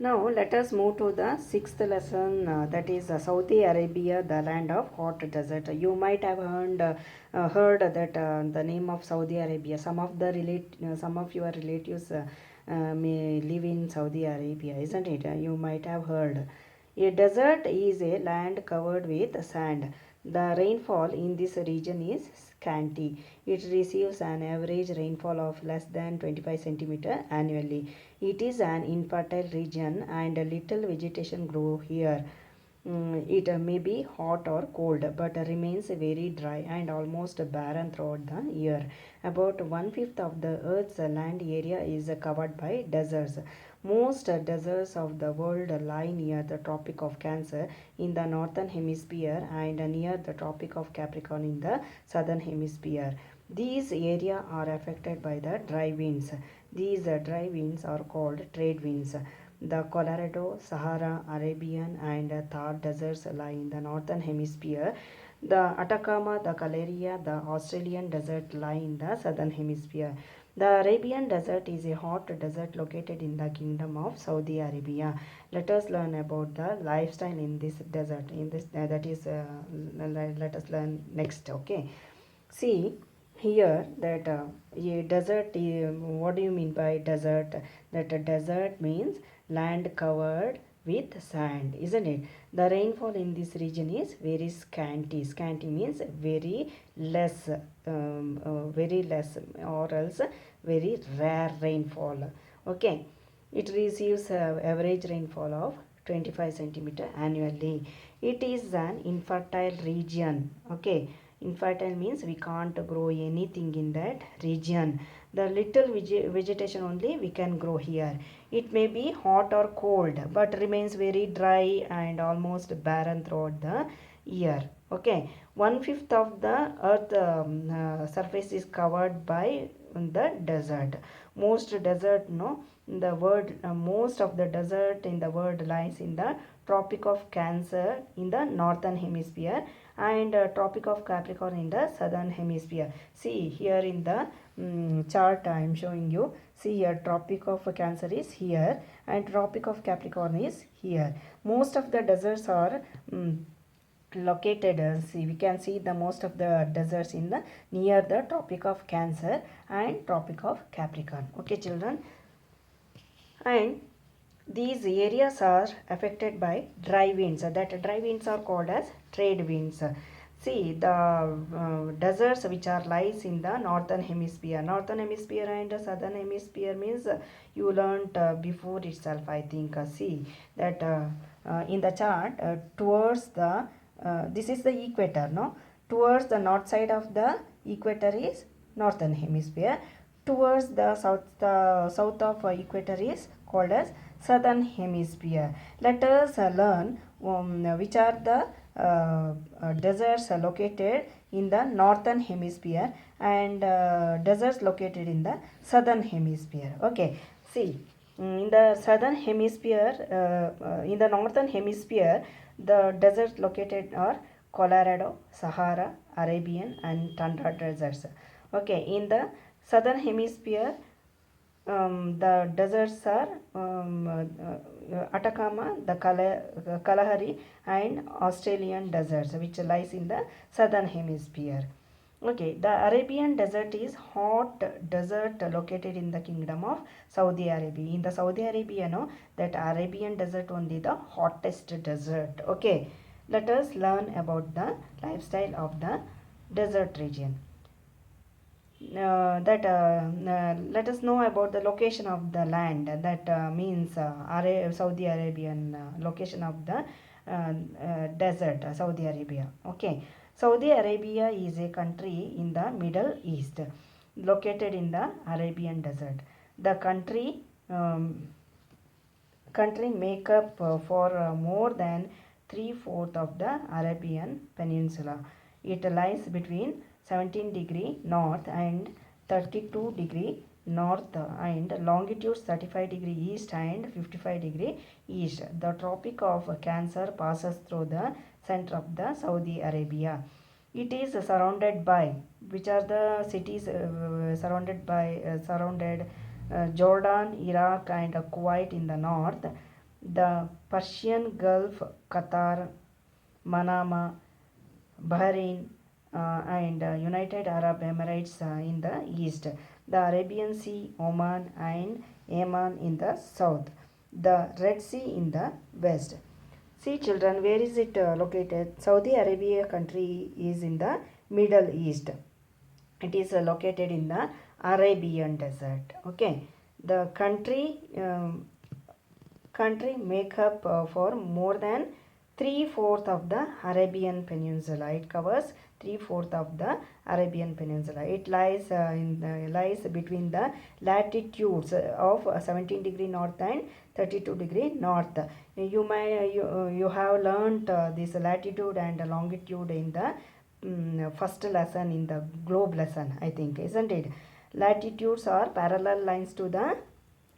Now let us move to the sixth lesson, that is Saudi Arabia, the land of hot desert. You might have heard that the name of Saudi Arabia. Some of your relatives may live in Saudi Arabia, isn't it? You might have heard. A desert is a land covered with sand. The rainfall in this region is scanty. It receives an average rainfall of less than 25 centimeter annually. It is an infertile region and little vegetation grow here. It may be hot or cold but remains very dry and almost barren throughout the year. About one-fifth of the Earth's land area is covered by deserts. Most deserts of the world lie near the Tropic of Cancer in the northern hemisphere and near the Tropic of Capricorn in the southern hemisphere. These areas are affected by the dry winds. These dry winds are called trade winds. The Colorado, Sahara, Arabian, and Thar deserts lie in the northern hemisphere. The Atacama, the Calaria, the Australian desert lie in the southern hemisphere. The Arabian desert is a hot desert located in the kingdom of Saudi Arabia. Let us learn about the lifestyle in this desert. In this let us learn next. Okay. See here that a desert. What do you mean by desert? That a desert means land covered with sand, isn't it? The rainfall in this region is very scanty. Scanty means very less, or else very rare rainfall. Okay, it receives average rainfall of 25 centimeter annually. It is an infertile region. Okay, infertile means we can't grow anything in that region. The little vegetation only we can grow here. It may be hot or cold but remains very dry and almost barren throughout the year. Okay, one-fifth of the earth surface is covered by the desert. Most of the desert in the world lies in the Tropic of Cancer in the northern hemisphere and Tropic of Capricorn in the southern hemisphere. See here in the chart I am showing you. See here, Tropic of Cancer is here and Tropic of Capricorn is here. Most of the deserts are located. See, we can see the most of the deserts in the near the Tropic of Cancer and Tropic of Capricorn. Okay, children, and these areas are affected by dry winds. That dry winds are called as trade winds. See the deserts which are lies in the northern hemisphere. Northern hemisphere and southern hemisphere means you learnt before itself, I think. See that in the chart towards the this is the equator, no? Towards the north side of the equator is northern hemisphere. Towards the south of equator is called as southern hemisphere. Let us learn which are the deserts located in the northern hemisphere and deserts located in the southern hemisphere. Okay, see, in the southern hemisphere, in the northern hemisphere, the deserts located are Colorado, Sahara, Arabian, and Tundra deserts. Okay, in the southern hemisphere, the deserts are Atacama, the Kalahari, and Australian deserts, which lies in the southern hemisphere. Okay, the Arabian desert is hot desert located in the kingdom of Saudi Arabia. In the Saudi Arabia, no, that Arabian desert only the hottest desert. Okay, let us learn about the lifestyle of the desert region. Let us know about the location of the land. That means Saudi Arabian location of the desert, Saudi Arabia. Okay, Saudi Arabia is a country in the Middle East located in the Arabian desert. The country make up for more than 3/4 of the Arabian Peninsula. It lies between 17° north and 32° north and longitude 35° east and 55° east. The Tropic of Cancer passes through the center of the Saudi Arabia. It is surrounded by, which are the cities surrounded Jordan, Iraq, and Kuwait in the north, the Persian Gulf, Qatar, Manama, Bahrain, and United Arab Emirates in the east, the Arabian Sea, Oman, and Yemen in the south, the Red Sea in the west. See children, where is it located? Saudi Arabia country is in the Middle East. It is located in the Arabian desert. Okay, the country make up for more than 3/4 of the Arabian Peninsula. It covers 3/4 of the Arabian Peninsula. It lies between the latitudes of 17 degree north and 32 degree north. You have learnt this latitude and longitude in the first lesson in the globe lesson, I think, isn't it? Latitudes are parallel lines to the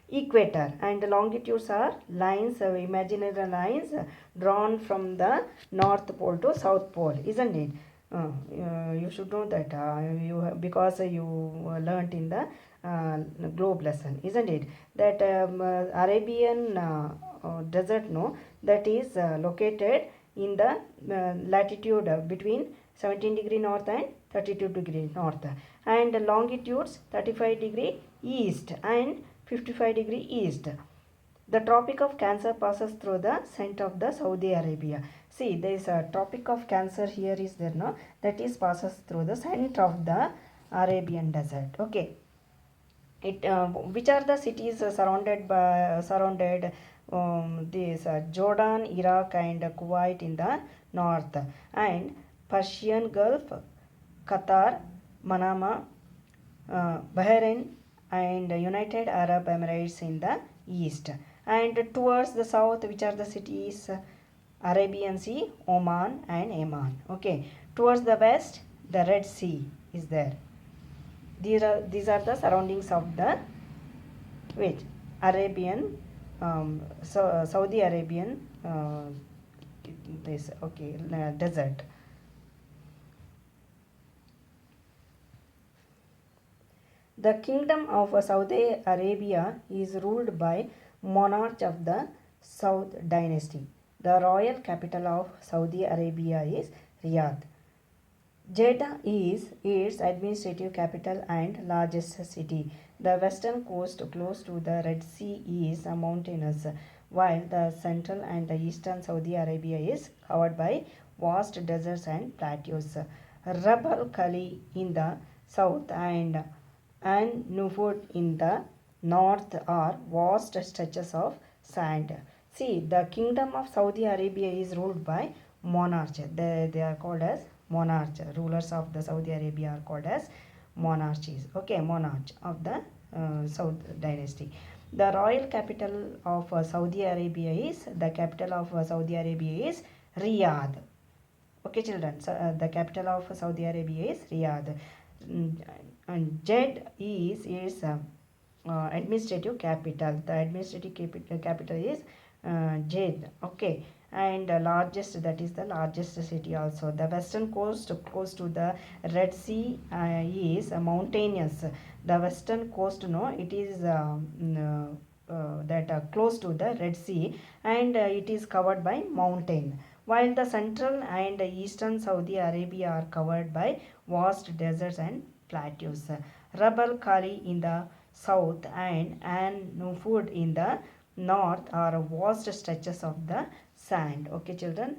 equator, and the longitudes are lines, imaginary lines drawn from the north pole to south pole, isn't it? You should know that because you learnt in the globe lesson, isn't it? That Arabian desert, no, that is located in the latitude between 17 degree north and 32 degree north, and longitudes 35 degree east and 55 degree east. The Tropic of Cancer passes through the center of the Saudi Arabia. See, there is a Tropic of Cancer here is there, no? That is passes through the center of the Arabian desert. Okay. Which are the cities surrounded this Jordan, Iraq, and Kuwait in the north, and Persian Gulf, Qatar, Manama, Bahrain, and United Arab Emirates in the east. And towards the south, which are the cities? Arabian Sea, Oman, and Yemen. Okay. Towards the west, the Red Sea is there. These are the surroundings of the which Arabian Saudi Arabian this okay desert. The Kingdom of Saudi Arabia is ruled by monarch of the Saud dynasty. The royal capital of Saudi Arabia is Riyadh. Jeddah is its administrative capital and largest city. The western coast close to the Red Sea is mountainous, while the central and the eastern Saudi Arabia is covered by vast deserts and plateaus. Rab al Khali in the south and Nufud in the north are vast stretches of sand. See, the kingdom of Saudi Arabia is ruled by monarch. They are called as monarch. Rulers of the Saudi Arabia are called as monarchies. Okay, monarch of the Saud dynasty. The royal capital of Saudi Arabia is Riyadh. Okay, children. So, the capital of Saudi Arabia is Riyadh. And Jeddah is its administrative capital. The administrative capital is Jeddah. Okay, and largest, that is the largest city also. The western coast close to the Red Sea is mountainous. The western coast, no, it is close to the Red Sea, and it is covered by mountain, while the central and eastern Saudi Arabia are covered by vast deserts and plateaus. Rab al Khali in the south and Nufud in the north are vast stretches of the sand. Okay, children.